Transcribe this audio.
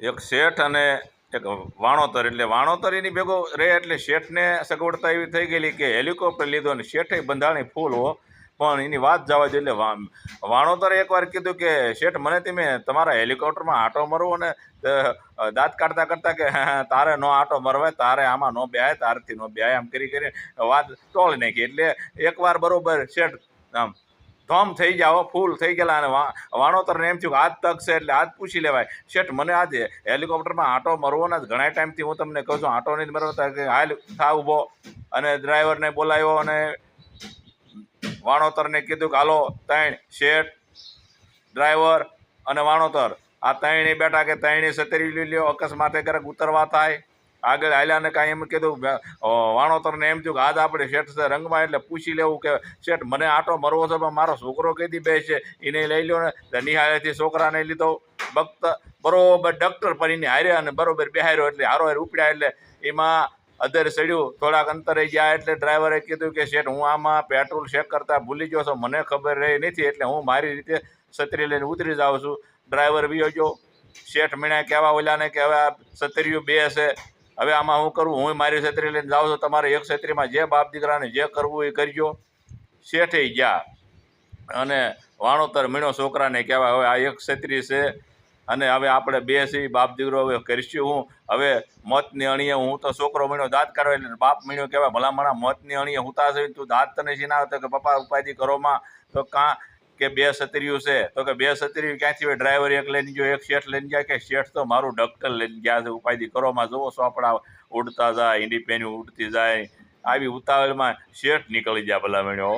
એક શેઠ અને એક વાણોતર, એટલે વાણોતર એની ભેગો રહે એટલે શેઠને સગવડતા એવી થઈ ગયેલી કે હેલિકોપ્ટર લીધો અને શેઠે બંધાણી ફૂલ હો, પણ એની વાત જવા દે. એટલે વાણોતરે એકવાર કીધું કે શેઠ મને તમે તમારા હેલિકોપ્ટરમાં આંટો મરવો ને દાંત કાઢતા કરતા કે તારે નો આંટો મરવાય, તારે આમાં નો બેહાય, તારથી નો બેહાય, આમ કરી વાત ટોળી નાખી. એટલે એકવાર બરોબર શેઠ આમ ધોમ થઈ જાઓ, ફૂલ થઈ ગયેલા. અને વાણોતરને એમ થયું કે આજ તક છે એટલે આજ પૂછી લેવાય, શેઠ મને આજે હેલિકોપ્ટરમાં આંટો મરવો ને ઘણા ટાઈમથી હું તમને કહું છું આંટો નહીં મરવતા, કે હાલ થા ઊભો. અને ડ્રાઈવરને બોલાવ્યો અને વાણોતરને કીધું કે હાલો ત્રણ, શેઠ, ડ્રાઈવર અને વાણોતર, આ ત્રણેય બેઠા કે ત્રણેય સતરી લઈ લ્યો, અકસ્માતે ક્યારેક ઉતરવા થાય. આગળ હાલ્યાને કાંઈ એમ કીધું વાણોતરને એમ થયું કે આજ આપણે શેઠ છે રંગમાં, એટલે પૂછી લેવું કે શેઠ મને આંટો મરવો છે પણ મારો છોકરો કીધી બે છે એને લઈ લ્યો ને. નિહાળેથી છોકરાને લીધો ભક્ત બરોબર ડૉક્ટર પર એને હાર્યા અને બરોબર બેહાર્યો, એટલે હારો હાર ઉપડ્યા. એટલે એમાં અધર ચડ્યું, થોડાક અંતરે ગયા એટલે ડ્રાઈવરે કીધું કે શેઠ હું આમાં પેટ્રોલ ચેક કરતા ભૂલી ગયો છું, મને ખબર રહી નથી, એટલે હું મારી રીતે છત્રી લઈને ઉતરી જાઉં છું. ડ્રાઈવર વિયો ગયો. શેઠ મીણા કહેવા ઓલાને કે હવે આ છત્રીઓ બે હશે, હવે આમાં હું કરું, હું મારી છત્રી લઈને જાઉં છું, તમારે એક છત્રીમાં જે બાપ દીકરાને જે કરવું એ કરજો. શેઠે ગયા અને વાણોતર મીણો છોકરાને કહેવાય હવે આ એક છત્રી છે અને હવે આપણે બે સી બાપ દીકરો હવે કરશું હું, હવે મોતની અણીએ હું તો છોકરો મીણો દાંત કાઢવા, એટલે બાપ મીણો કહેવાય ભલામણા મોતની અણીએ હુતા છે તું દાંત તને શી ના આવતો, કે પપ્પા ઉપાધિ કરોમાં, તો કાં કે બે છત્રીઓ છે, તો કે બે છત્રીઓ ક્યાંથી હોય, ડ્રાઈવર એક લઈને ગયો, એક શેઠ લઈને ગયા, કે શેઠ તો મારું ડૉક્ટર લઈને ગયા છે, ઉપાધિ કરોમાં જુઓ ચોપડા ઉડતા જાય, ઈંડી પેની ઉડતી જાય, આવી ઉતાવળમાં શેઠ નીકળી ગયા ભલા મીણો.